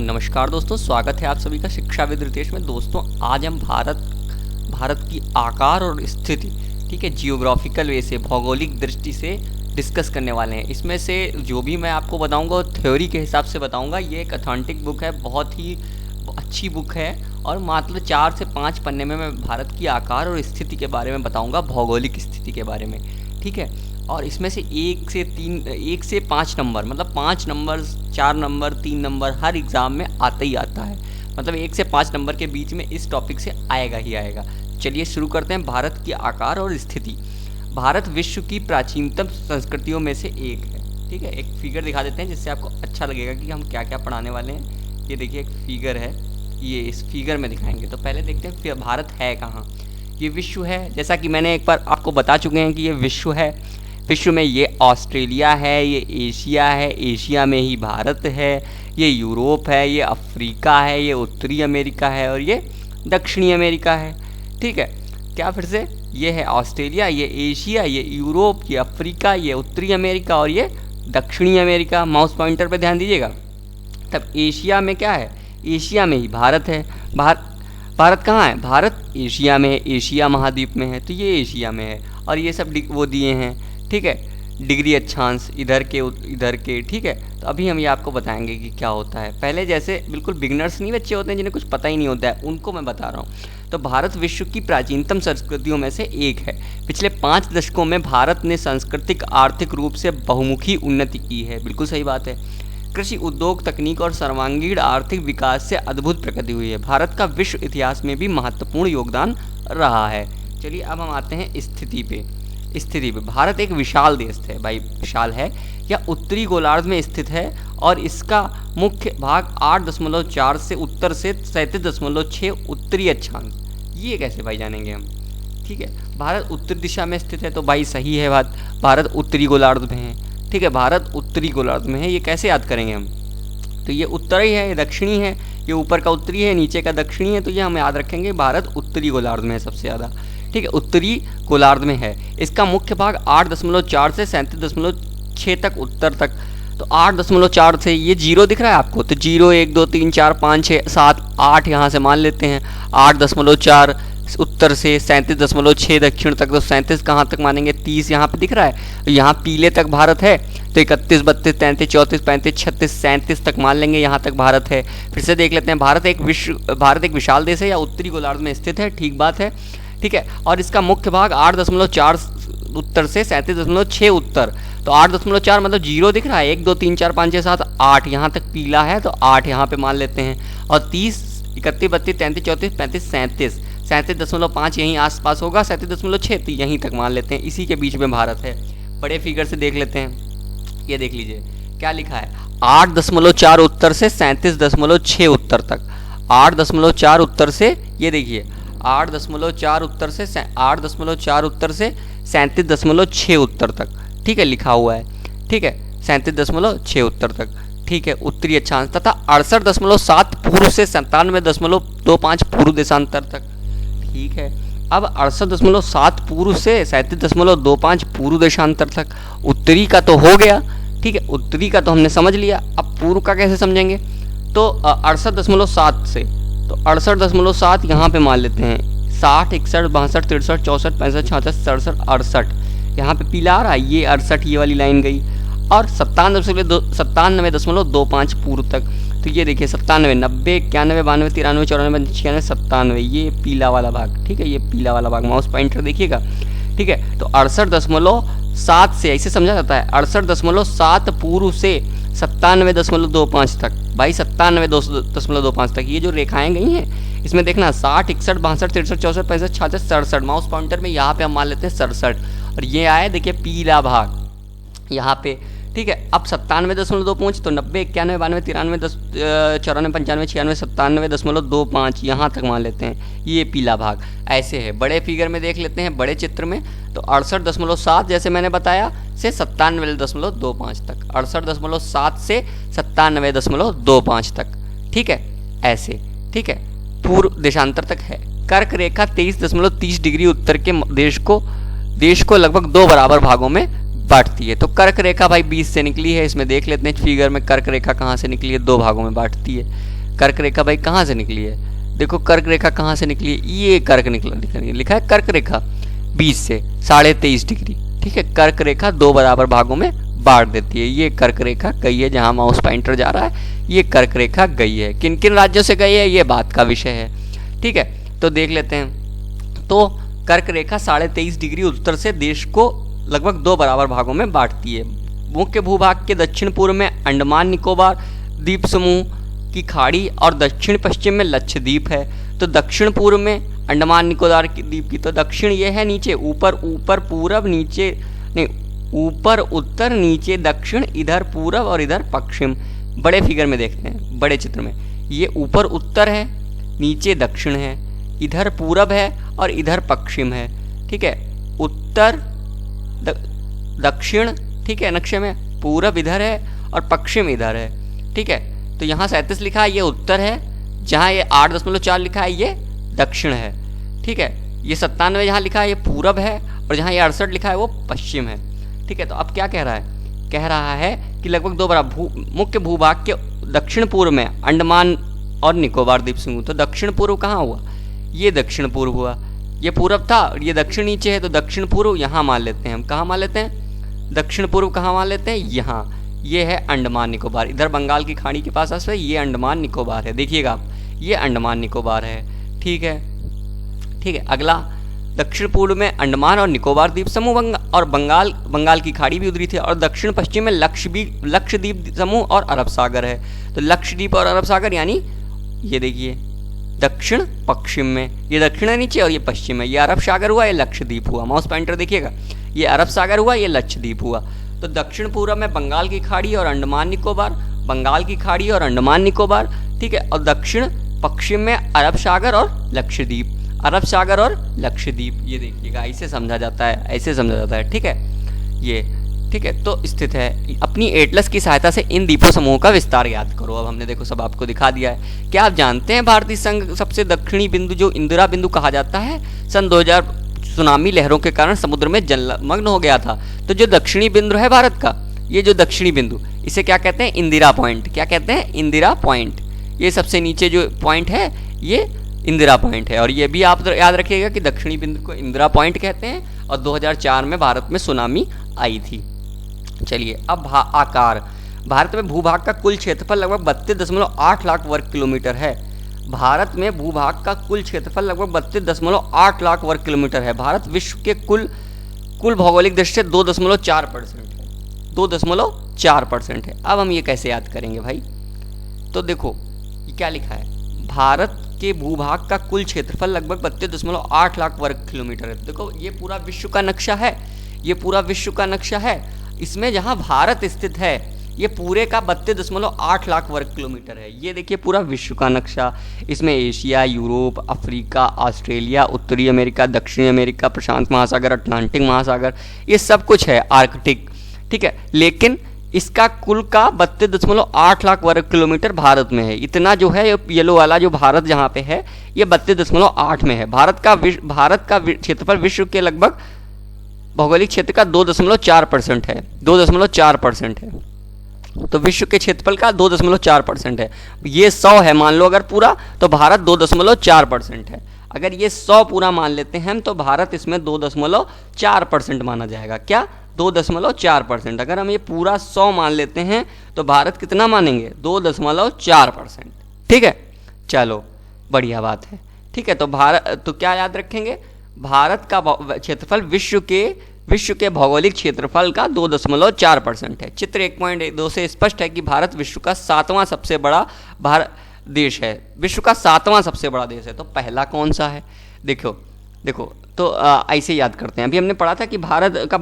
नमस्कार दोस्तों, स्वागत है आप सभी का शिक्षाविद रितेश में। दोस्तों आज हम भारत की आकार और स्थिति, ठीक है, जियोग्राफिकल वे से, भौगोलिक दृष्टि से डिस्कस करने वाले हैं। इसमें से जो भी मैं आपको बताऊंगा थ्योरी के हिसाब से बताऊंगा। ये एक ऑथेंटिक बुक है, बहुत ही अच्छी बुक है और मात्र 4 से 5 पन्ने में मैं भारत की आकार और स्थिति के बारे में बताऊँगा, भौगोलिक स्थिति के बारे में, ठीक है। और इसमें से 1 से 5 नंबर, मतलब 5 नंबर, 4 नंबर, 3 नंबर हर एग्ज़ाम में आता ही आता है। मतलब 1 से 5 नंबर के बीच में इस टॉपिक से आएगा ही आएगा। चलिए शुरू करते हैं। भारत की आकार और स्थिति। भारत विश्व की प्राचीनतम संस्कृतियों में से एक है, ठीक है। एक फिगर दिखा देते हैं जिससे आपको अच्छा लगेगा कि हम क्या क्या पढ़ाने वाले हैं। ये देखिए एक फिगर है, ये इस फिगर में दिखाएंगे। तो पहले देखते हैं फिर भारत है कहाँ। ये विश्व है, जैसा कि मैंने एक बार आपको बता चुके हैं कि ये विश्व है। विश्व में ये ऑस्ट्रेलिया है, ये एशिया है, एशिया में ही भारत है, ये यूरोप है, ये अफ्रीका है, ये उत्तरी अमेरिका है और ये दक्षिणी अमेरिका है, ठीक है। क्या फिर से, ये है ऑस्ट्रेलिया, ये एशिया, ये यूरोप, ये अफ्रीका, ये उत्तरी अमेरिका और ये दक्षिणी अमेरिका। माउस पॉइंटर पे ध्यान दीजिएगा। तब एशिया में क्या है, एशिया में ही भारत है। भारत कहाँ है, भारत एशिया में है, एशिया महाद्वीप में है, तो ये एशिया में है। और ये सब वो दिए हैं, ठीक है, डिग्री अक्षांश इधर के, ठीक है। तो अभी हम ये आपको बताएंगे कि क्या होता है। पहले जैसे बिल्कुल बिगनर्स नहीं बच्चे होते हैं जिन्हें कुछ पता ही नहीं होता है, उनको मैं बता रहा हूँ। तो भारत विश्व की प्राचीनतम संस्कृतियों में से एक है। पिछले 5 दशकों में भारत ने सांस्कृतिक आर्थिक रूप से बहुमुखी उन्नति की है। बिल्कुल सही बात है। कृषि, उद्योग, तकनीक और सर्वांगीण आर्थिक विकास से अद्भुत प्रगति हुई है। भारत का विश्व इतिहास में भी महत्वपूर्ण योगदान रहा है। चलिए अब हम आते हैं स्थिति पे। भारत एक विशाल देश है भाई, विशाल है। यह उत्तरी गोलार्ध में स्थित है और इसका मुख्य भाग 8.4 से उत्तर से 37.6 उत्तरी अक्षांश। ये कैसे भाई जानेंगे हम, ठीक है। भारत उत्तर दिशा में स्थित है, तो भाई सही है बात, भारत उत्तरी गोलार्ध में है, ठीक है। भारत उत्तरी गोलार्ध में है, ये कैसे याद करेंगे हम। तो ये उत्तरी है, ये दक्षिणी है, ये ऊपर का उत्तरी है, नीचे का दक्षिणी है, तो ये हम याद रखेंगे। भारत उत्तरी गोलार्ध में है सबसे ज़्यादा, ठीक है, उत्तरी गोलार्ध में है। इसका मुख्य भाग 8.4 से 37.6 तक उत्तर तक। तो 8.4 से ये 0 दिख रहा है आपको, तो 0 1 2 3 4 5 6 7 8 यहाँ से मान लेते हैं। 8.4 उत्तर से 37.6 दक्षिण तक, तो 37 कहाँ तक मानेंगे, 30 यहाँ पे दिख रहा है। तो यहाँ पीले तक भारत है, तो 31 32 33 34 35 36 37 तक मान लेंगे, यहाँ तक भारत है। फिर से देख लेते हैं। भारत एक विशाल देश है या उत्तरी गोलार्ध में स्थित है, ठीक बात है, ठीक है। और इसका मुख्य भाग 8.4 उत्तर से 37.6 उत्तर। तो 8.4 मतलब 0 दिख रहा है, 1 2 3 4 5 6 7 8 यहाँ तक पीला है, तो 8 यहाँ पे मान लेते हैं। और 30 31 32 33 34 35 37 37.5 यहीं आसपास होगा, 37.6 तो यहीं तक मान लेते हैं। इसी के बीच में भारत है। बड़े फिगर से देख लेते हैं। ये देख लीजिए क्या लिखा है, 8.4 उत्तर से 37.6 उत्तर तक। 8.4 उत्तर से, ये देखिए 8.4 उत्तर से 37.6 उत्तर तक, ठीक है, लिखा हुआ है, ठीक है, 37.6 उत्तर तक, ठीक है, उत्तरी अक्षांश तथा 68.7 पूर्व से 97.25 पूर्व देशांतर तक, ठीक है। अब 68.7 पूर्व से 37.25 पूर्व देशांतर तक। उत्तरी का तो हो गया, ठीक है, उत्तरी का तो हमने समझ लिया। अब पूर्व का कैसे समझेंगे, तो 68.7 से, तो 68.7 यहाँ पे मान लेते हैं। 60 61 62 63 64 65 66 67 68 यहाँ पे पीला आ रहा है, ये 68 ये वाली लाइन गई। और 97.25 पूर्व तक, तो ये देखिए 97 90 91 92 93 94 96 97 ये पीला वाला भाग, ठीक है, ये पीला वाला भाग। माउस पॉइंटर देखिएगा, ठीक है। तो 68.7 से ऐसे समझा जाता है, 68.7 पूर्व से 97.25 तक, भाई 97.25 तक। ये जो रेखाएं गई हैं इसमें देखना 60 61 62 63 64 65 66 67, माउस पॉइंटर में यहाँ पे हम मान लेते हैं 67। और ये आए देखिए पीला भाग यहाँ पे, ठीक है। अब 97.25 तो 90 91 92 93 94 95 96 97.25 यहाँ तक मान लेते हैं, ये पीला भाग। ऐसे है। बड़े फिगर में देख लेते हैं, बड़े चित्र में, तो 68.7 जैसे मैंने बताया से 97.25 तक, 68.7 से 97.25 तक, ठीक है, ऐसे, ठीक है, पूर्व देशांतर तक है। कर्क रेखा 23.30 डिग्री उत्तर के देश को लगभग 2 बराबर भागों में बांटती है। तो कर्क रेखा भाई 20 से निकली है, इसमें देख लेते हैं फिगर में कर्क रेखा कहाँ से निकली है, 2 भागों में बांटती है। कर्क रेखा भाई कहाँ से निकली है, देखो कर्क रेखा कहाँ से निकली है, ये कर्क लिखा है कर्क रेखा 20 से 23.5 डिग्री, ठीक है। कर्क रेखा 2 बराबर भागों में बांट देती है। ये कर्क रेखा गई है जहाँ माउस पॉइंटर जा रहा है, ये कर्क रेखा गई है। किन किन राज्यों से गई है ये बात का विषय है, ठीक है। तो देख लेते हैं। तो कर्क रेखा 23.5 डिग्री उत्तर से देश को लगभग 2 बराबर भागों में बांटती है। मुख्य भूभाग के दक्षिण पूर्व में अंडमान निकोबार द्वीप समूह की खाड़ी और दक्षिण पश्चिम में लक्षद्वीप है। तो दक्षिण पूर्व में अंडमान निकोबार की द्वीप की, तो दक्षिण ये है नीचे, ऊपर पूरब, नीचे नहीं, ऊपर उत्तर, नीचे दक्षिण, इधर पूरब और इधर पश्चिम। बड़े फिगर में देखते हैं, बड़े चित्र में, ये ऊपर उत्तर है, नीचे दक्षिण है, इधर पूरब है और इधर पश्चिम है, ठीक है। उत्तर दक्षिण, ठीक है, नक्शे में पूरब इधर है और पश्चिम इधर है, ठीक है। तो यहाँ 37 लिखा है ये उत्तर है, जहाँ ये 8.4 लिखा है ये दक्षिण है, ठीक है। ये 97 जहाँ लिखा है ये पूरब है और जहाँ ये 68 लिखा है वो पश्चिम है, ठीक है। तो अब क्या कह रहा है, कह रहा है कि लगभग 2 बराबर मुख्य भूभाग के दक्षिण पूर्व में अंडमान और निकोबार द्वीप समूह। तो दक्षिण पूर्व कहाँ हुआ, ये दक्षिण पूर्व हुआ, ये पूरब था और ये दक्षिण नीचे है, तो दक्षिण पूर्व यहाँ मान लेते हैं हम। कहाँ मान लेते हैं, दक्षिण पूर्व कहाँ मान लेते हैं, यहाँ। ये है अंडमान निकोबार, इधर बंगाल की खाड़ी के पास है, ये अंडमान निकोबार है, देखिएगा आप, ये अंडमान निकोबार है, ठीक है, ठीक है। अगला, दक्षिण पूर्व में अंडमान और निकोबार द्वीप समूह और बंगाल की खाड़ी भी उधरी थी, और दक्षिण पश्चिम में लक्षद्वीप समूह और अरब सागर है। तो लक्षद्वीप और अरब सागर यानी ये देखिए दक्षिण पश्चिम में, ये दक्षिण है नीचे और ये पश्चिम है, ये अरब सागर हुआ, ये लक्षद्वीप हुआ। माउस पॉइंटर देखिएगा, ये अरब सागर हुआ, ये लक्षद्वीप हुआ। तो दक्षिण पूर्व में बंगाल की खाड़ी और अंडमान निकोबार, बंगाल की खाड़ी और अंडमान निकोबार, ठीक है। और दक्षिण पश्चिम में अरब सागर और लक्षद्वीप, अरब सागर और लक्षद्वीप, ये देखिएगा ऐसे समझा जाता है, ऐसे समझा जाता है, ठीक है, ये, ठीक है। तो स्थित है। अपनी एटलस की सहायता से इन द्वीपों समूह का विस्तार याद करो। अब हमने देखो सब आपको दिखा दिया है। क्या आप जानते हैं भारतीय संघ सबसे दक्षिणी बिंदु जो इंदिरा बिंदु कहा जाता है, सन 2000 सुनामी लहरों के कारण समुद्र में जलमग्न हो गया था। तो जो दक्षिणी बिंदु है भारत का, ये जो दक्षिणी बिंदु, इसे क्या कहते हैं, इंदिरा पॉइंट। क्या कहते हैं, इंदिरा पॉइंट। ये सबसे नीचे जो पॉइंट है ये इंदिरा पॉइंट है। और ये भी आप याद रखिएगा कि दक्षिणी बिंदु को इंदिरा पॉइंट कहते हैं। और 2004 में भारत में सुनामी आई थी। चलिए अब आकार। भारत में भूभाग का कुल क्षेत्रफल लगभग 32.8 लाख वर्ग किलोमीटर है। भारत में भूभाग का कुल क्षेत्रफल लगभग 32.8 लाख वर्ग किलोमीटर है। भारत विश्व के कुल भौगोलिक दृष्टि से 2.4% है, 2.4% है। अब हम ये कैसे याद करेंगे भाई, तो देखो ये क्या लिखा है, भारत के भूभाग का कुल क्षेत्रफल लगभग 32.8 लाख वर्ग किलोमीटर है। देखो ये पूरा विश्व का नक्शा है, ये पूरा विश्व का नक्शा है। इसमें जहाँ भारत स्थित है ये पूरे का 32.8 लाख वर्ग किलोमीटर है। ये देखिए पूरा विश्व का नक्शा, इसमें एशिया, यूरोप, अफ्रीका, ऑस्ट्रेलिया, उत्तरी अमेरिका, दक्षिणी अमेरिका, प्रशांत महासागर, अटलांटिक महासागर, ये सब कुछ है, आर्कटिक, ठीक है। लेकिन इसका कुल का 32.8 लाख वर्ग किलोमीटर भारत में है। इतना जो है येलो वाला जो भारत जहाँ पे है ये 32.8 में है। भारत का क्षेत्रफल विश्व के लगभग भौगोलिक क्षेत्र का 2.4% है, 2.4% है। तो विश्व के क्षेत्रफल का 2.4% है। ये 100 है मान लो अगर पूरा, तो भारत 2.4% है। अगर ये 100 पूरा मान लेते हैं हम तो भारत इसमें 2.4% माना जाएगा। क्या, 2.4%। अगर हम ये पूरा 100 मान लेते हैं तो भारत कितना मानेंगे, 2.4%, ठीक है। चलो बढ़िया बात है, ठीक है। तो क्या याद रखेंगे, भारत का क्षेत्रफल विश्व के भौगोलिक क्षेत्रफल का 2.4% है। चित्र 1.2 से स्पष्ट है कि भारत विश्व का 7वां सबसे बड़ा देश है, विश्व का 7वां सबसे बड़ा देश है। तो पहला कौन सा है, देखो तो ऐसे याद करते हैं। अभी हमने पढ़ा था कि भारत का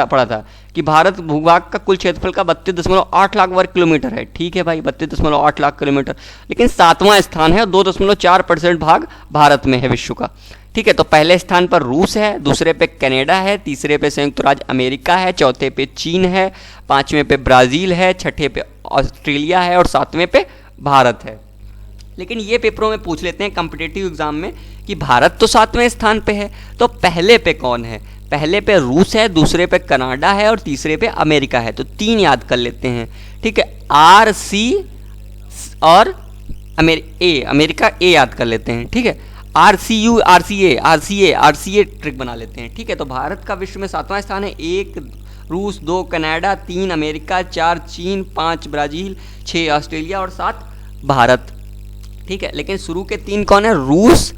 पढ़ा था कि भारत भूभाग का कुल क्षेत्रफल का 32.8 लाख वर्ग किलोमीटर है, ठीक है भाई, 32.8 लाख किलोमीटर। लेकिन 7वां स्थान है और 2.4% भाग भारत में है विश्व का, ठीक है। तो पहले स्थान पर रूस है, दूसरे पे कनाडा है, तीसरे पे संयुक्त राज्य अमेरिका है, चौथे पे चीन है, 5वें पे ब्राज़ील है, 6ठे पे ऑस्ट्रेलिया है और 7वें पे भारत है। लेकिन ये पेपरों में पूछ लेते हैं कॉम्पिटिटिव एग्जाम में कि भारत तो 7वें स्थान पे है, तो पहले पे कौन है, पहले पे रूस है, दूसरे पे कनाडा है और तीसरे पे अमेरिका है। तो 3 याद कर लेते हैं, ठीक है। आर सी और अमेरिका ए याद कर लेते हैं, ठीक है। R C U, R C A trick बना लेते हैं, ठीक है। तो भारत का विश्व में 7वां स्थान है। 1 रूस, 2 कनाडा, 3 अमेरिका, 4 चीन, 5 ब्राज़ील, 6 ऑस्ट्रेलिया और 7 भारत, ठीक है। लेकिन शुरू के 3 कौन है? रूस,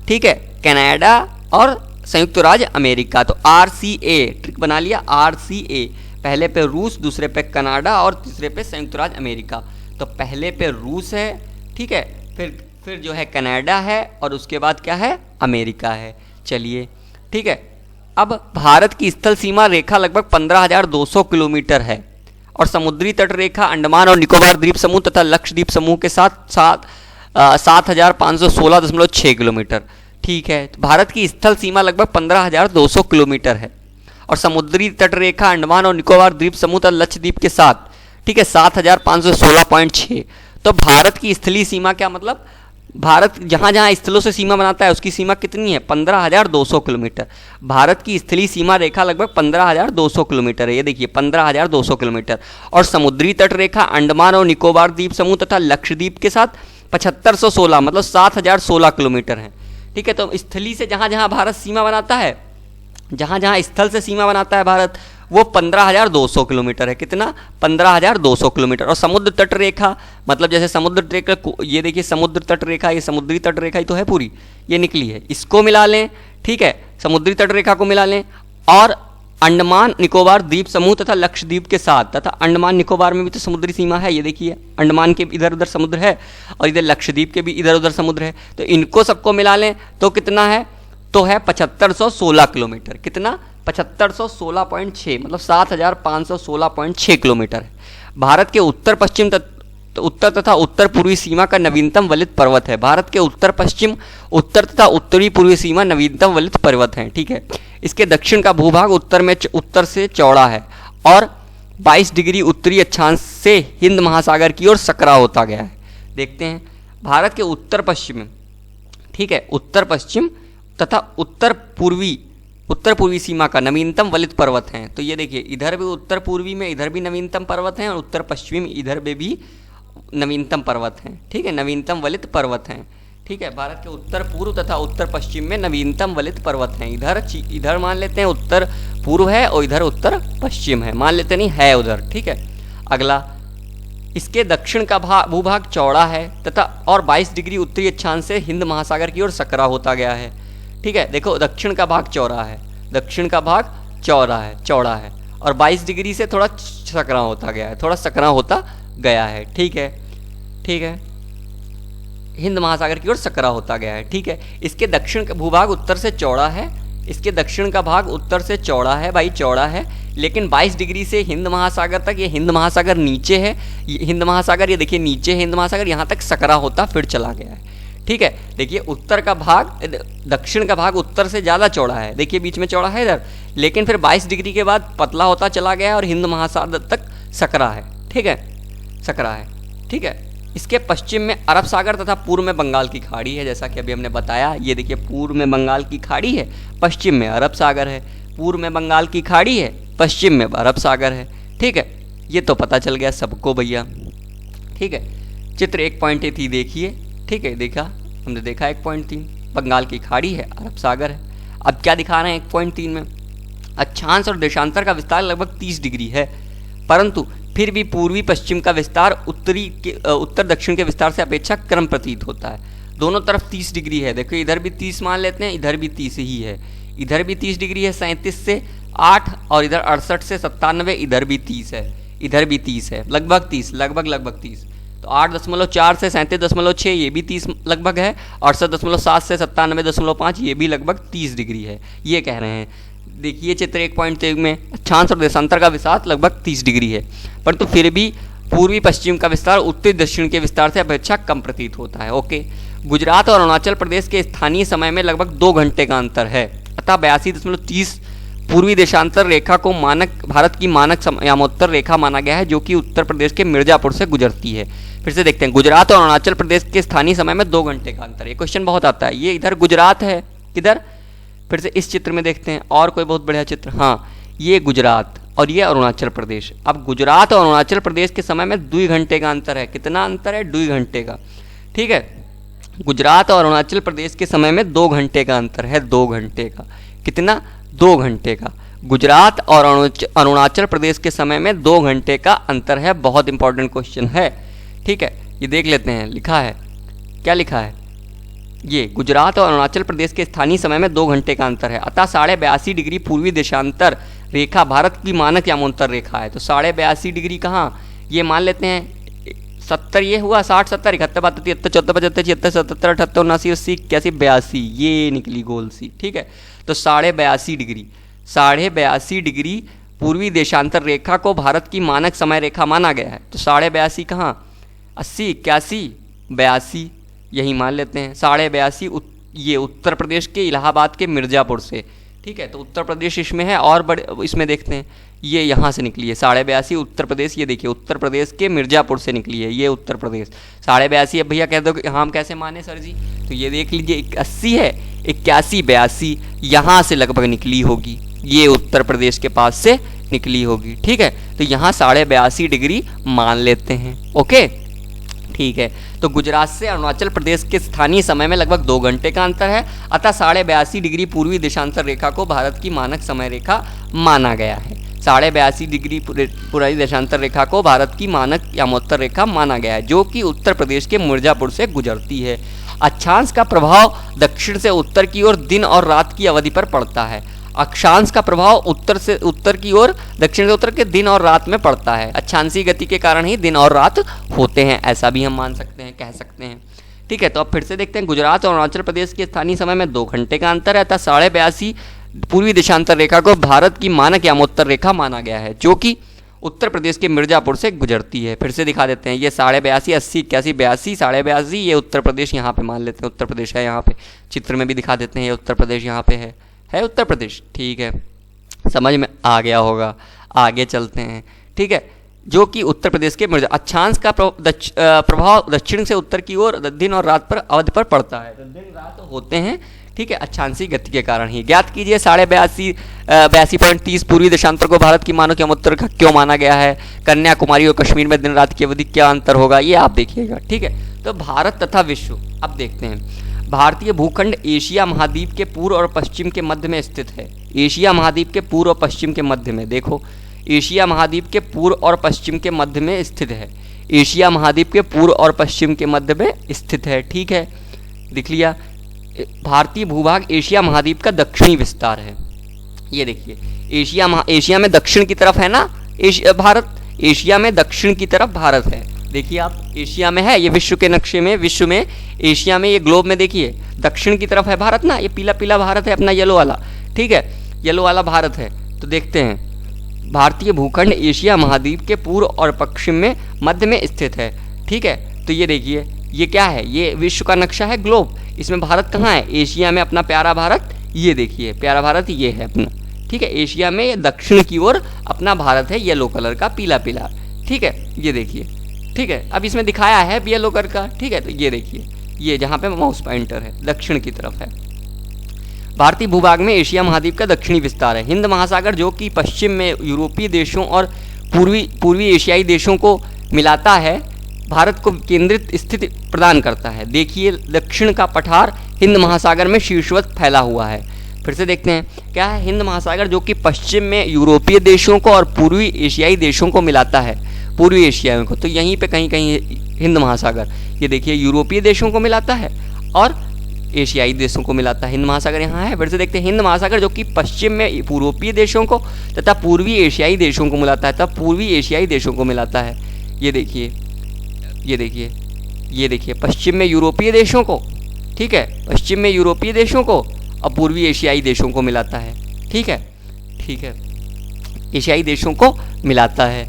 ठीक है, कनाडा और संयुक्त राज्य अमेरिका। तो RCA ट्रिक बना लिया, RCA। पहले पे रूस, दूसरे पे कनाडा और तीसरे पे संयुक्त राज्य अमेरिका। तो पहले पे रूस है, ठीक है, फिर जो है कनाडा है और उसके बाद क्या है? अमेरिका है। चलिए, ठीक है। अब भारत की स्थल सीमा रेखा लगभग 15,200 किलोमीटर है और समुद्री तट रेखा अंडमान और निकोबार द्वीप समूह तथा लक्षद्वीप समूह के साथ 7,516.6 किलोमीटर, ठीक है। तो भारत की स्थल सीमा लगभग 15,200 किलोमीटर है और समुद्री तट रेखा अंडमान और निकोबार द्वीप समूह तथा लक्षद्वीप के साथ, ठीक है, 7,516.6। तो भारत की स्थलीय सीमा क्या मतलब? भारत जहाँ जहाँ स्थलों से सीमा बनाता है उसकी सीमा कितनी है? 15,200 किलोमीटर। भारत की स्थलीय सीमा रेखा लगभग 15,200 किलोमीटर है। ये देखिए 15,200 किलोमीटर। और समुद्री तट रेखा अंडमान और निकोबार द्वीप समूह तथा लक्षद्वीप के साथ 7,516 मतलब 7,016 किलोमीटर है, ठीक है। तो स्थलीय से जहाँ जहाँ भारत सीमा बनाता है, जहाँ जहाँ स्थल से सीमा बनाता है भारत, वो 15,200 किलोमीटर है। कितना? 15,200 किलोमीटर। और समुद्र तट रेखा मतलब जैसे समुद्र रेखा, ये देखिए समुद्र तट रेखा, ये समुद्री तट रेखा ही तो है पूरी, ये निकली है, इसको मिला लें, ठीक है, समुद्री तट रेखा को मिला लें और अंडमान निकोबार द्वीप समूह तथा लक्षद्वीप के साथ, तथा अंडमान निकोबार में भी तो समुद्री सीमा है, ये देखिए अंडमान के इधर उधर समुद्र है और इधर लक्षद्वीप के भी इधर उधर समुद्र है। तो इनको सबको मिला लें तो कितना है? तो है 7,516 किलोमीटर। कितना? 7,516.6 मतलब 7,516.6 किलोमीटर है। भारत के उत्तर पश्चिम उत्तर तथा उत्तर पूर्वी सीमा का नवीनतम वलित पर्वत है। भारत के उत्तर पश्चिम, उत्तर तथा उत्तरी पूर्वी सीमा नवीनतम वलित पर्वत हैं, ठीक है। इसके दक्षिण का भूभाग उत्तर से चौड़ा है और 22 डिग्री उत्तरी अक्षांश से हिंद महासागर की ओर सकरा होता गया है। देखते हैं भारत के उत्तर पश्चिम, ठीक है, उत्तर पश्चिम तथा उत्तर पूर्वी सीमा का नवीनतम वलित पर्वत हैं। तो ये देखिए इधर भी उत्तर पूर्वी में इधर भी नवीनतम पर्वत हैं और उत्तर पश्चिमी में इधर में भी नवीनतम पर्वत हैं, ठीक है, नवीनतम वलित पर्वत हैं, ठीक है। भारत के उत्तर पूर्व तथा उत्तर पश्चिम में नवीनतम वलित पर्वत हैं। इधर मान लेते हैं उत्तर पूर्व है और इधर उत्तर पश्चिम है, मान लेते नहीं है उधर, ठीक है। अगला, इसके दक्षिण का भूभाग चौड़ा है तथा और 22 डिग्री उत्तरी अक्षांश से हिंद महासागर की ओर सकरा होता गया है, ठीक है। देखो दक्षिण का भाग चौड़ा है, दक्षिण का भाग चौड़ा है और 22 डिग्री से थोड़ा सकरा होता गया है, थोड़ा सकरा होता गया है, ठीक है, ठीक है, हिंद महासागर की ओर सकरा होता गया है, ठीक है। इसके दक्षिण का भूभाग उत्तर से चौड़ा है, इसके दक्षिण का भाग उत्तर से चौड़ा है, भाई चौड़ा है, लेकिन 22 डिग्री से हिंद महासागर तक, ये हिंद महासागर नीचे है, हिंद महासागर ये देखिए नीचे है हिंद महासागर, यहाँ तक सकरा होता फिर चला गया है, ठीक है। देखिए उत्तर का भाग, दक्षिण का भाग उत्तर से ज़्यादा चौड़ा है, देखिए बीच में चौड़ा है इधर, लेकिन फिर 22 डिग्री के बाद पतला होता चला गया और हिंद महासागर तक सकरा है, ठीक है, सकरा है, ठीक है। इसके पश्चिम में अरब सागर तथा पूर्व में बंगाल की खाड़ी है, जैसा कि अभी हमने बताया। ये देखिए पूर्व में बंगाल की खाड़ी है, पश्चिम में अरब सागर है, पूर्व में बंगाल की खाड़ी है, पश्चिम में अरब सागर है, ठीक है। ये तो पता चल गया सबको भैया, ठीक है। चित्र 1.3 देखिए, ठीक है, देखा हमने, देखा 1.3 बंगाल की खाड़ी है, अरब सागर है। अब क्या दिखा रहे हैं 1.3 में? अक्षांश और देशांतर का विस्तार लगभग 30 डिग्री है, परंतु फिर भी पूर्वी पश्चिम का विस्तार उत्तर दक्षिण के विस्तार से अपेक्षा क्रम प्रतीत होता है। दोनों तरफ 30 डिग्री है, देखो इधर भी 30 मान लेते हैं, इधर भी 30 ही है, इधर भी 30 डिग्री है 37 से 8 और इधर 68 से 97, इधर भी 30 है, इधर भी 30 है, लगभग 30, लगभग 30। तो 8.4 से 37.6 ये भी 30 लगभग है, 68.7 से 97.5 ये भी लगभग 30 डिग्री है, ये कह रहे हैं। देखिए चित्र 1.3 में अक्षांश और देशांतर का विस्तार लगभग 30 डिग्री है, परंतु फिर भी पूर्वी पश्चिम का विस्तार उत्तरी दक्षिण के विस्तार से अपेक्षा कम प्रतीत होता है, ओके। गुजरात और अरुणाचल प्रदेश के स्थानीय समय में लगभग 2 घंटे का अंतर है, अतः 82.30 पूर्वी देशांतर रेखा को भारत की मानक समयामोत्तर रेखा माना गया है, जो कि उत्तर प्रदेश के मिर्जापुर से गुजरती है। फिर से देखते हैं, गुजरात और अरुणाचल प्रदेश के स्थानीय समय में 2 घंटे का अंतर है। ये क्वेश्चन बहुत आता है, ये इधर गुजरात है, किधर फिर से इस चित्र में देखते हैं और कोई बहुत बढ़िया चित्र। हाँ, ये गुजरात और ये अरुणाचल प्रदेश। अब गुजरात और अरुणाचल प्रदेश के समय में 2 घंटे का अंतर है। कितना अंतर है? 2 घंटे का। ठीक है, गुजरात और अरुणाचल प्रदेश के समय में 2 घंटे का अंतर है। 2 घंटे का। कितना? 2 घंटे का। गुजरात और अरुणाचल प्रदेश के समय में 2 घंटे का अंतर है। बहुत इंपॉर्टेंट क्वेश्चन है। ठीक है, ये देख लेते हैं। लिखा है, क्या लिखा है? ये गुजरात और अरुणाचल प्रदेश के स्थानीय समय में 2 घंटे का अंतर है, अतः 82.5 डिग्री पूर्वी देशांतर रेखा भारत की मानक यामोत्तर रेखा है। तो 82.5 डिग्री कहाँ? ये मान लेते हैं 70, ये हुआ 60, 70, 71, 72, 73, 74, 75, 76, 77, 78, 79, 80, 81, 82, ये निकली गोल सी। ठीक है, तो 82.5 डिग्री, 82.5 डिग्री पूर्वी देशांतर रेखा को भारत की मानक समय रेखा माना गया है। तो 82.5 कहाँ? 80, 81, 82, यही मान लेते हैं। 82.5 ये उत्तर प्रदेश के इलाहाबाद के मिर्ज़ापुर से। ठीक है, तो उत्तर प्रदेश इसमें है और बड़े इसमें देखते हैं, ये यहाँ से निकली है 82.5 उत्तर प्रदेश। ये देखिए उत्तर प्रदेश के मिर्ज़ापुर से निकली है ये उत्तर प्रदेश। 82.5 अब भैया कह दो कि हम कैसे माने सर जी? तो ये देख लीजिए 80 है, 81, 82 यहाँ से लगभग निकली होगी, ये उत्तर प्रदेश के पास से निकली होगी। ठीक है, तो यहाँ 82.5 डिग्री मान लेते हैं। ओके, ठीक है, तो गुजरात से अरुणाचल प्रदेश के स्थानीय समय में लगभग 2 घंटे का अंतर है, अतः 82.5 डिग्री पूर्वी देशांतर रेखा को भारत की मानक समय रेखा माना गया है। 82.5 डिग्री पूर्वी देशांतर रेखा को भारत की मानक यामोत्तर रेखा माना गया है, जो कि उत्तर प्रदेश के मिर्ज़ापुर से गुजरती है। अक्षांश का प्रभाव दक्षिण से उत्तर की ओर दिन और रात की अवधि पर पड़ता है। अक्षांश का प्रभाव उत्तर से उत्तर की ओर, दक्षिण से उत्तर के दिन और रात में पड़ता है। अक्षांशीय गति के कारण ही दिन और रात होते हैं, ऐसा भी हम मान सकते हैं, कह सकते हैं। ठीक है, तो अब फिर से देखते हैं। गुजरात और अरुणाचल प्रदेश के स्थानीय समय में 2 घंटे का अंतर है, अतः 82.5 पूर्वी देशांतर रेखा को भारत की मानक यामोत्तर रेखा माना गया है, जो कि उत्तर प्रदेश के मिर्ज़ापुर से गुजरती है। फिर से दिखा देते हैं, ये 82.5, 80, 81, 82, 82.5, ये उत्तर प्रदेश यहाँ पे मान लेते हैं, उत्तर प्रदेश है यहाँ पे। चित्र में भी दिखा देते हैं, ये उत्तर प्रदेश यहाँ पे है उत्तर प्रदेश। ठीक है, समझ में आ गया होगा। आगे चलते हैं। ठीक है, जो कि उत्तर प्रदेश के अक्षांश का प्रभाव दक्षिण से उत्तर की ओर दिन और रात पर अवधि पर पड़ता है, तो दिन रात होते हैं। ठीक है, अक्षांशीय गति के कारण ही। ज्ञात कीजिए 82.30 पूर्वी देशांतर को भारत की मानक यामोत्तर रेखा क्यों माना गया है। कन्याकुमारी और कश्मीर में दिन रात की अवधि क्या अंतर होगा, ये आप देखिएगा। ठीक है, तो भारत तथा विश्व, अब देखते हैं। भारतीय भूखंड एशिया महाद्वीप के पूर्व और पश्चिम के मध्य में स्थित है। एशिया महाद्वीप के पूर्व और पश्चिम के मध्य में, देखो एशिया महाद्वीप के पूर्व और पश्चिम के मध्य में स्थित है। एशिया महाद्वीप के पूर्व और पश्चिम के मध्य में स्थित है। ठीक है, लिख लिया। भारतीय भूभाग एशिया महाद्वीप का दक्षिणी विस्तार है। ये देखिए, एशिया में दक्षिण की तरफ है ना भारत, एशिया में दक्षिण की तरफ भारत है। देखिए आप, एशिया में है, ये विश्व के नक्शे में, विश्व में एशिया में, ये ग्लोब में देखिए दक्षिण की तरफ है भारत ना, ये पीला पीला भारत है अपना, येलो वाला। ठीक है, येलो वाला भारत है। तो देखते हैं, भारतीय भूखंड एशिया महाद्वीप के पूर्व और पश्चिम में मध्य में स्थित है। ठीक है, तो ये देखिए, ये क्या है? ये विश्व का नक्शा है, ग्लोब। इसमें भारत कहाँ है? एशिया में अपना प्यारा भारत, ये देखिए प्यारा भारत ये है अपना। ठीक है, एशिया में ये दक्षिण की ओर अपना भारत है, येलो कलर का, पीला पीला। ठीक है, ये देखिए। ठीक है, अब इसमें दिखाया है येलो कलर का। ठीक है, तो ये देखिए, ये जहाँ पे माउस पॉइंटर है दक्षिण की तरफ है। भारतीय भूभाग में एशिया महाद्वीप का दक्षिणी विस्तार है। हिंद महासागर जो कि पश्चिम में यूरोपीय देशों और पूर्वी एशियाई देशों को मिलाता है, भारत को केंद्रित स्थिति प्रदान करता है। देखिए, दक्षिण का पठार हिंद महासागर में शीर्षवत फैला हुआ है। फिर से देखते हैं, क्या है? हिंद महासागर जो कि पश्चिम में यूरोपीय देशों को और पूर्वी एशियाई देशों को मिलाता है, पूर्वी एशिया को। तो यहीं पे कहीं कहीं हिंद महासागर, ये देखिए, यूरोपीय देशों को मिलाता है और एशियाई देशों को मिलाता है। हिंद महासागर यहाँ है। फिर से देखते हैं, हिंद महासागर जो कि पश्चिम में यूरोपीय देशों को तथा पूर्वी एशियाई देशों को मिलाता है, तब पूर्वी एशियाई देशों को मिलाता है। ये देखिए, ये देखिए, ये देखिए, पश्चिम में यूरोपीय देशों को, ठीक है, पश्चिम में यूरोपीय देशों को और पूर्वी एशियाई देशों को मिलाता है। ठीक है, ठीक है, एशियाई देशों को मिलाता है।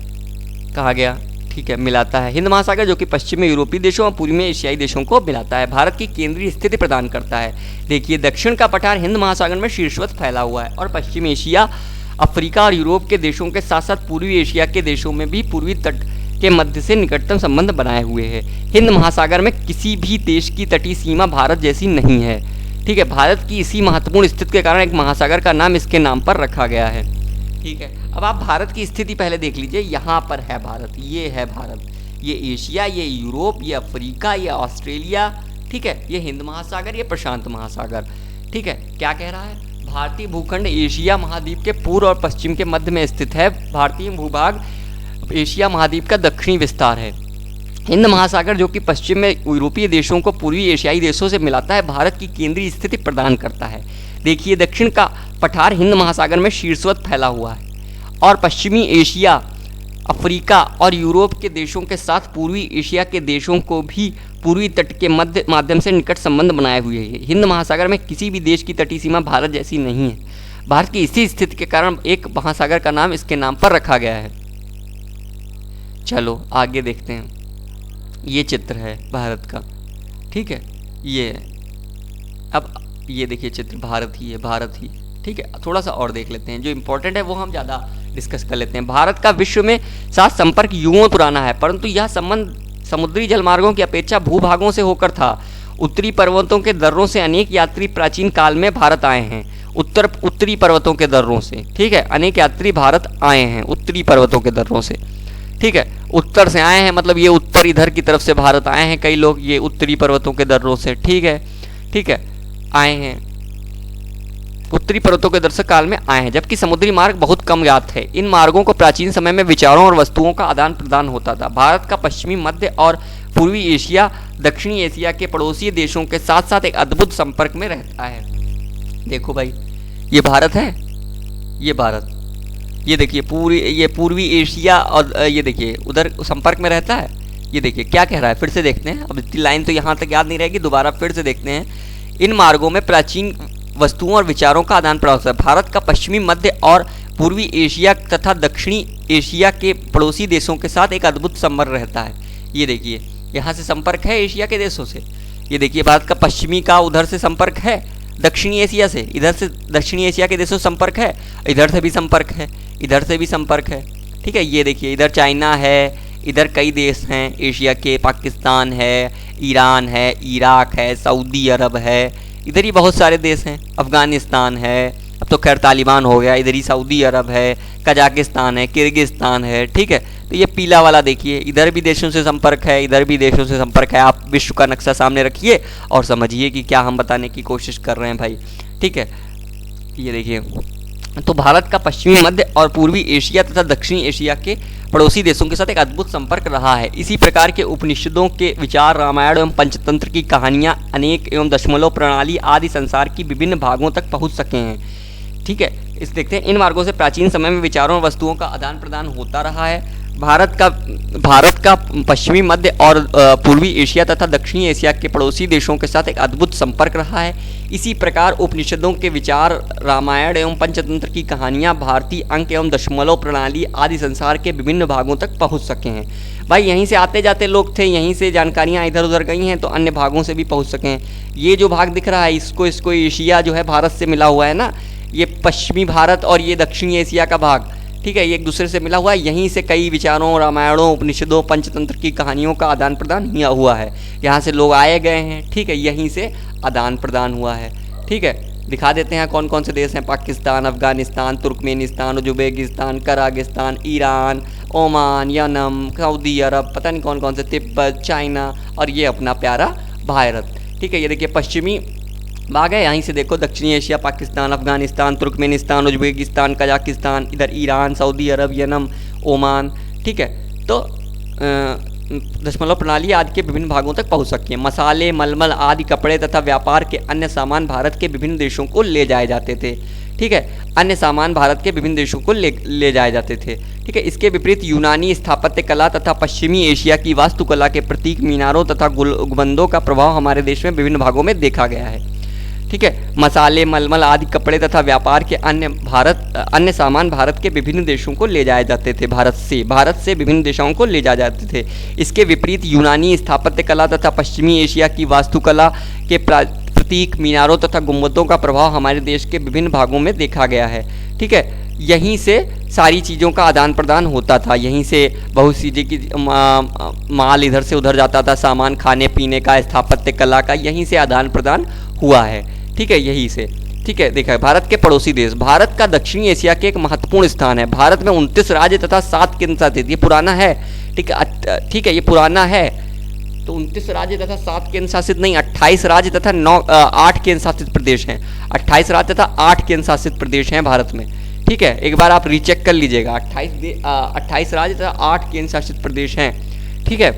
कहा गया? ठीक है, मिलाता है। हिंद महासागर जो कि पश्चिम में यूरोपीय देशों और पूर्वी में एशियाई देशों को मिलाता है, भारत की केंद्रीय स्थिति प्रदान करता है। देखिए, दक्षिण का पठार हिंद महासागर में शीर्षवत फैला हुआ है और पश्चिम एशिया, अफ्रीका और यूरोप के देशों के साथ साथ पूर्वी एशिया के देशों में भी पूर्वी तट के मध्य से निकटतम संबंध बनाए हुए है। हिंद महासागर में किसी भी देश की तटीय सीमा भारत जैसी नहीं है। ठीक है, भारत की इसी महत्वपूर्ण स्थिति के कारण एक महासागर का नाम इसके नाम पर रखा गया है। ठीक है, अब आप भारत की स्थिति पहले देख लीजिए। यहाँ पर है भारत, ये है भारत, ये एशिया, ये यूरोप, ये अफ्रीका, ये ऑस्ट्रेलिया, ठीक है, ये हिंद महासागर, ये प्रशांत महासागर। ठीक है, क्या कह रहा है? भारतीय भूखंड एशिया महाद्वीप के पूर्व और पश्चिम के मध्य में स्थित है। भारतीय भूभाग एशिया महाद्वीप का दक्षिणी विस्तार है। हिंद महासागर जो कि पश्चिम में यूरोपीय देशों को पूर्वी एशियाई देशों से मिलाता है, भारत की केंद्रीय स्थिति प्रदान करता है। देखिए, दक्षिण का पठार हिंद महासागर में शीर्षवत फैला हुआ है और पश्चिमी एशिया, अफ्रीका और यूरोप के देशों के साथ पूर्वी एशिया के देशों को भी पूर्वी तट के माध्यम से निकट संबंध बनाए हुए है। हिंद महासागर में किसी भी देश की तटीय सीमा भारत जैसी नहीं है। भारत की इसी स्थिति के कारण एक महासागर का नाम इसके नाम पर रखा गया है। चलो आगे देखते हैं। ये चित्र है भारत का, ठीक है, ये अब ये देखिए चित्र भारत ही है, भारत ही। ठीक है, थोड़ा सा और देख लेते हैं, जो इंपॉर्टेंट है वो हम ज़्यादा डिस्कस कर लेते हैं। भारत का विश्व में साथ संपर्क युगों पुराना है, परंतु यह संबंध समुद्री जलमार्गों की अपेक्षा भूभागों से होकर था। उत्तरी पर्वतों के दर्रों से अनेक यात्री प्राचीन काल में भारत आए हैं। उत्तरी पर्वतों के दर्रों से, ठीक है, अनेक यात्री भारत आए हैं उत्तरी पर्वतों के दर्रों से। ठीक है, उत्तर से आए हैं, मतलब ये उत्तर इधर की तरफ से भारत आए हैं कई लोग, ये उत्तरी पर्वतों के दर्रों से, ठीक है, आए हैं, उत्तरी पर्वतों के दर्शक काल में आए हैं, जबकि समुद्री मार्ग बहुत कम ज्ञात है। इन मार्गों को प्राचीन समय में विचारों और वस्तुओं का आदान प्रदान होता था। भारत का पश्चिमी, मध्य और पूर्वी एशिया दक्षिणी एशिया के पड़ोसी देशों के साथ साथ एक अद्भुत संपर्क में रहता है। देखो भाई, ये भारत है, ये भारत, ये देखिए ये पूर्वी एशिया, और ये देखिए उधर संपर्क में रहता है। ये देखिए क्या कह रहा है, फिर से देखते हैं। अब इतनी लाइन तो यहाँ तक याद नहीं रहेगी, दोबारा फिर से देखते हैं। इन मार्गों में प्राचीन वस्तुओं और विचारों का आदान प्रदान होता है। भारत का पश्चिमी, मध्य और पूर्वी एशिया तथा दक्षिणी एशिया के पड़ोसी देशों के साथ एक अद्भुत संपर्क रहता है। ये देखिए यहाँ से संपर्क है एशिया के देशों से। ये देखिए भारत का पश्चिमी का उधर से संपर्क है दक्षिणी एशिया से, इधर से दक्षिणी एशिया के देशों से संपर्क है, इधर से भी संपर्क है, इधर से भी संपर्क है। ठीक है, ये देखिए इधर चाइना है, इधर कई देश हैं एशिया के, पाकिस्तान है, ईरान है, इराक है, सऊदी अरब है, इधर ही बहुत सारे देश हैं, अफ़गानिस्तान है, अब तो खैर तालिबान हो गया, इधर ही सऊदी अरब है, कजाकिस्तान है, किर्गिस्तान है। ठीक है, तो ये पीला वाला देखिए, इधर भी देशों से संपर्क है, इधर भी देशों से संपर्क है। आप विश्व का नक्शा सामने रखिए और समझिए कि क्या हम बताने की कोशिश कर रहे हैं भाई। ठीक है, ये देखिए, तो भारत का पश्चिमी, मध्य और पूर्वी एशिया तथा दक्षिणी एशिया के पड़ोसी देशों के साथ एक अद्भुत संपर्क रहा है। इसी प्रकार के उपनिषदों के विचार, रामायण एवं पंचतंत्र की कहानियाँ, अनेक एवं दशमलव प्रणाली आदि संसार की विभिन्न भागों तक पहुँच सके हैं। ठीक है, इस देखते हैं, इन मार्गों से प्राचीन समय में विचारों और वस्तुओं का आदान प्रदान होता रहा है। भारत का पश्चिमी, मध्य और पूर्वी एशिया तथा दक्षिणी एशिया के पड़ोसी देशों के साथ एक अद्भुत संपर्क रहा है। इसी प्रकार उपनिषदों के विचार, रामायण एवं पंचतंत्र की कहानियाँ, भारतीय अंक एवं दशमलव प्रणाली आदि संसार के विभिन्न भागों तक पहुँच सके हैं। भाई यहीं से आते जाते लोग थे, यहीं से जानकारियाँ इधर उधर गई हैं, तो अन्य भागों से भी पहुँच सकें। ये जो भाग दिख रहा है, इसको एशिया जो है भारत से मिला हुआ है ना, ये पश्चिमी भारत और ये दक्षिणी एशिया का भाग, ठीक है, ये एक दूसरे से मिला हुआ है। यहीं से कई विचारों, रामायणों, उपनिषदों, पंचतंत्र की कहानियों का आदान प्रदान हुआ है। यहाँ से लोग आए गए हैं, ठीक है, यहीं से आदान प्रदान हुआ है। ठीक है, दिखा देते हैं कौन कौन से देश हैं। Pakistan, Afghanistan, Turkmenistan, Uzbekistan, Kyrgyzstan, Iran, Oman, Yemen, Saudi Arabia, पता नहीं कौन कौन से, तिब्बत, चाइना और ये अपना प्यारा भारत। ठीक है, ये देखिए पश्चिमी भाग है, यहीं से देखो दक्षिणी Asia, Pakistan, Afghanistan, Turkmenistan, Uzbekistan, Kazakhstan, इधर ईरान, सऊदी अरब, यमन, ओमान। ठीक है, तो दशमलव प्रणाली आदि के विभिन्न भागों तक पहुंच सकती है। मसाले, मलमल आदि कपड़े तथा व्यापार के अन्य सामान भारत के विभिन्न देशों को ले जाए जाते थे। ठीक है, अन्य सामान भारत के विभिन्न देशों को ले जाए जाते थे। ठीक है, इसके विपरीत यूनानी स्थापत्य कला तथा पश्चिमी एशिया की वास्तुकला के प्रतीक, मीनारों तथा गुंबदों का प्रभाव हमारे देश में विभिन्न भागों में देखा गया है। ठीक है, मसाले, मलमल आदि कपड़े तथा व्यापार के अन्य सामान भारत के विभिन्न देशों को ले जाए जाते थे, भारत से विभिन्न देशों को ले जाए जाते थे। इसके विपरीत यूनानी स्थापत्य कला तथा पश्चिमी एशिया की वास्तुकला के प्रतीक, मीनारों तथा गुंबदों का प्रभाव हमारे देश के विभिन्न भागों में देखा गया है। ठीक है, यहीं से सारी चीज़ों का आदान प्रदान होता था, यहीं से बहुत सी चीज़ की माल इधर से उधर जाता था, सामान, खाने पीने का, स्थापत्य कला का, यहीं से आदान प्रदान हुआ है। ठीक है, यही से। ठीक है, देखा भारत के पड़ोसी देश। भारत का दक्षिणी एशिया के एक महत्वपूर्ण स्थान है। भारत में 29 राज्य तथा 7 केंद्र शासित, ये पुराना है, ठीक है, ठीक है, ये पुराना है। तो 29 राज्य तथा 7 केंद्र शासित नहीं, 28 राज्य तथा 8 केंद्र शासित प्रदेश हैं। 28 राज्य तथा 8 केंद्र शासित प्रदेश हैं भारत में। ठीक है, एक बार आप रीचेक कर लीजिएगा, 28 राज्य तथा 8 केंद्र शासित प्रदेश हैं। ठीक है,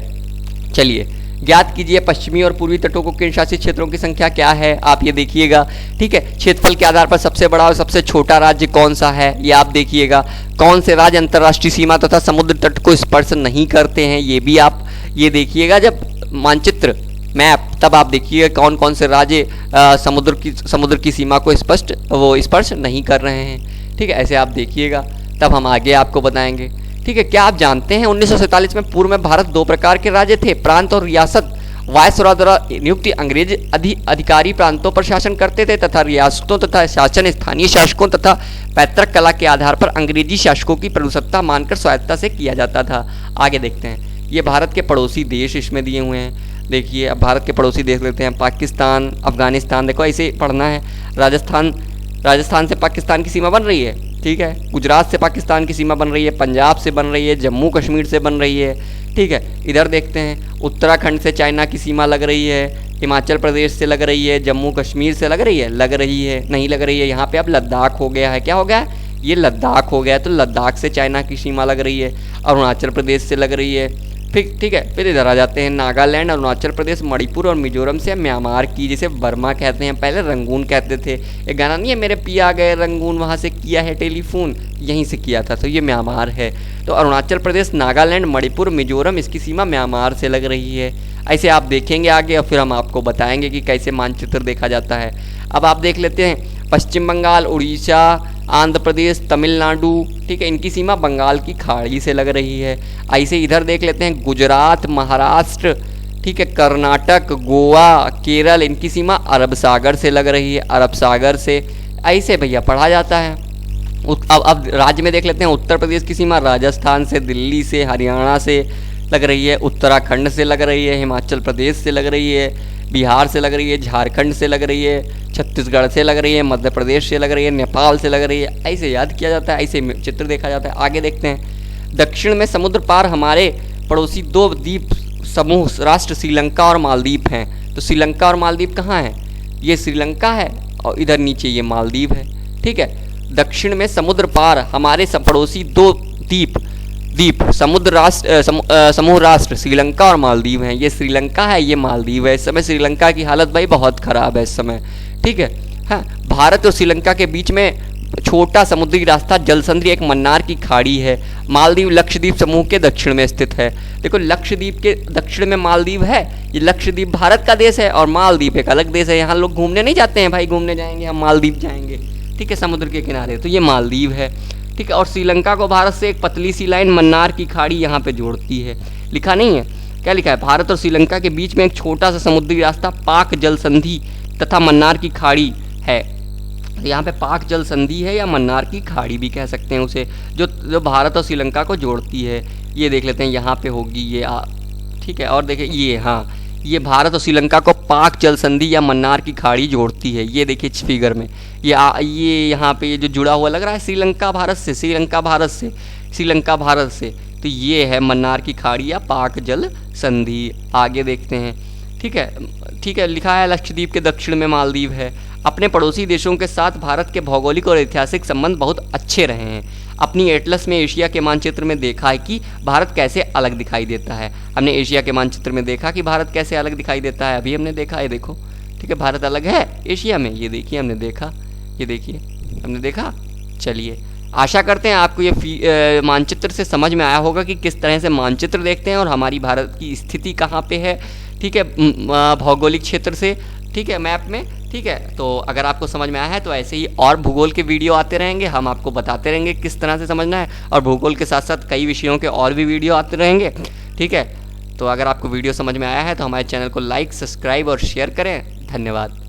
चलिए ज्ञात कीजिए पश्चिमी और पूर्वी तटों को केंद्र शासित क्षेत्रों की संख्या क्या है, आप ये देखिएगा। ठीक है, क्षेत्रफल के आधार पर सबसे बड़ा और सबसे छोटा राज्य कौन सा है, ये आप देखिएगा। कौन से राज्य अंतर्राष्ट्रीय सीमा तथा समुद्र तट को स्पर्श नहीं करते हैं, ये भी आप ये देखिएगा। जब मानचित्र मैप, तब आप देखिएगा कौन कौन से राज्य समुद्र की सीमा को स्पर्श नहीं कर रहे हैं। ठीक है, ऐसे आप देखिएगा, तब हम आगे आपको बताएंगे। ठीक है, क्या आप जानते हैं 1947 में पूर्व में भारत 2 प्रकार के राज्य थे, प्रांत और रियासत। वायसराय द्वारा नियुक्त अंग्रेज अधिकारी प्रांतों पर शासन करते थे तथा रियासतों तथा शासन स्थानीय शासकों तथा पैतृक कला के आधार पर अंग्रेजी शासकों की प्रभुसत्ता मानकर स्वायत्तता से किया जाता था। आगे देखते हैं, ये भारत के पड़ोसी देश इसमें दिए हुए हैं। देखिए, अब भारत के पड़ोसी देख लेते हैं, पाकिस्तान, अफगानिस्तान, देखो ऐसे पढ़ना है। राजस्थान से पाकिस्तान की सीमा बन रही है। ठीक है, गुजरात से पाकिस्तान की सीमा बन रही है, पंजाब से बन रही है, जम्मू कश्मीर से बन रही है। ठीक है, इधर देखते हैं, उत्तराखंड से चाइना की सीमा लग रही है, हिमाचल प्रदेश से लग रही है, जम्मू कश्मीर से लग रही है, नहीं लग रही है। यहाँ पे अब लद्दाख हो गया है, क्या हो गया है, ये लद्दाख हो गया है, तो लद्दाख से चाइना की सीमा लग रही है, अरुणाचल प्रदेश से लग रही है। ठीक है, फिर इधर आ जाते हैं, नागालैंड, अरुणाचल प्रदेश, मणिपुर और मिजोरम से म्यांमार की, जिसे बर्मा कहते हैं, पहले रंगून कहते थे। एक गाना नहीं है, मेरे पिया गए रंगून, वहाँ से किया है टेलीफोन, यहीं से किया था, तो ये म्यांमार है। तो अरुणाचल प्रदेश, नागालैंड, मणिपुर, मिजोरम, इसकी सीमा म्यांमार से लग रही है। ऐसे आप देखेंगे आगे और फिर हम आपको बताएंगे कि कैसे मानचित्र देखा जाता है। अब आप देख लेते हैं, पश्चिम बंगाल, उड़ीसा, आंध्र प्रदेश, तमिलनाडु, ठीक है, इनकी सीमा बंगाल की खाड़ी से लग रही है। ऐसे इधर देख लेते हैं, गुजरात, महाराष्ट्र, ठीक है, कर्नाटक, गोवा, केरल, इनकी सीमा अरब सागर से लग रही है, अरब सागर से। ऐसे भैया पढ़ा जाता है। अब राज्य में देख लेते हैं, उत्तर प्रदेश की सीमा राजस्थान से, दिल्ली से, हरियाणा से लग रही है, उत्तराखंड से लग रही है, हिमाचल प्रदेश से लग रही है, बिहार से लग रही है, झारखंड से लग रही है, छत्तीसगढ़ से लग रही है, मध्य प्रदेश से लग रही है, नेपाल से लग रही है। ऐसे याद किया जाता है, ऐसे चित्र देखा जाता है। आगे देखते हैं, दक्षिण में समुद्र पार हमारे पड़ोसी 2 द्वीप समूह राष्ट्र श्रीलंका और मालदीव हैं। तो श्रीलंका और मालदीव कहाँ है, ये श्रीलंका है और इधर नीचे ये मालदीव है। ठीक है, दक्षिण में समुद्र पार हमारे पड़ोसी 2 द्वीप समूह राष्ट्र श्रीलंका और मालदीव हैं। ये श्रीलंका है, ये मालदीव है। इस समय श्रीलंका की हालत भाई बहुत ख़राब है इस समय। ठीक है, हाँ, भारत और श्रीलंका के बीच में छोटा समुद्री रास्ता जलसंधि एक मन्नार की खाड़ी है। मालदीव लक्षद्वीप समूह के दक्षिण में स्थित है। देखो, लक्षद्वीप के दक्षिण में मालदीव है। ये लक्षद्वीप भारत का देश है और मालदीव एक अलग देश है। यहाँ लोग घूमने नहीं जाते हैं भाई, घूमने जाएंगे हम मालदीव जाएंगे, ठीक है, समुद्र के किनारे, तो ये मालदीव है। ठीक है, और श्रीलंका को भारत से एक पतली सी लाइन मन्नार की खाड़ी यहाँ पे जोड़ती है। लिखा नहीं है, क्या लिखा है, भारत और श्रीलंका के बीच में एक छोटा सा समुद्री रास्ता पाक जल संधि तथा मन्नार की खाड़ी है। यहाँ पे पाक जल संधि है या मन्नार की खाड़ी भी कह सकते हैं उसे, जो भारत और श्रीलंका को जोड़ती है। ये देख लेते हैं, यहाँ पे होगी ये ठीक है, और देखिए ये, हाँ, ये भारत और श्रीलंका को पाक जल संधि या मन्नार की खाड़ी जोड़ती है। ये देखिए इस फिगर में ये यहाँ पे ये जो जुड़ा हुआ लग रहा है श्रीलंका भारत से, तो ये है मन्नार की खाड़ी या पाक जल संधि। आगे देखते हैं, ठीक है, लिखा है लक्षद्वीप के दक्षिण में मालदीव है। अपने पड़ोसी देशों के साथ भारत के भौगोलिक और ऐतिहासिक संबंध बहुत अच्छे रहे हैं। अपनी एटलस में एशिया के मानचित्र में देखा है कि भारत कैसे अलग दिखाई देता है। हमने एशिया के मानचित्र में देखा कि भारत कैसे अलग दिखाई देता है, अभी हमने देखा है, देखो, ठीक है, भारत अलग है एशिया में, ये देखिए हमने देखा, ये देखिए हमने देखा। चलिए, आशा करते हैं आपको ये मानचित्र से समझ में आया होगा कि किस तरह से मानचित्र देखते हैं और हमारी भारत की स्थिति कहाँ पे है, ठीक है, भौगोलिक क्षेत्र से, ठीक है, मैप में। ठीक है, तो अगर आपको समझ में आया है तो ऐसे ही और भूगोल के वीडियो आते रहेंगे, हम आपको बताते रहेंगे किस तरह से समझना है, और भूगोल के साथ साथ कई विषयों के और भी वीडियो आते रहेंगे। ठीक है, तो अगर आपको वीडियो समझ में आया है तो हमारे चैनल को लाइक, सब्सक्राइब और शेयर करें। धन्यवाद।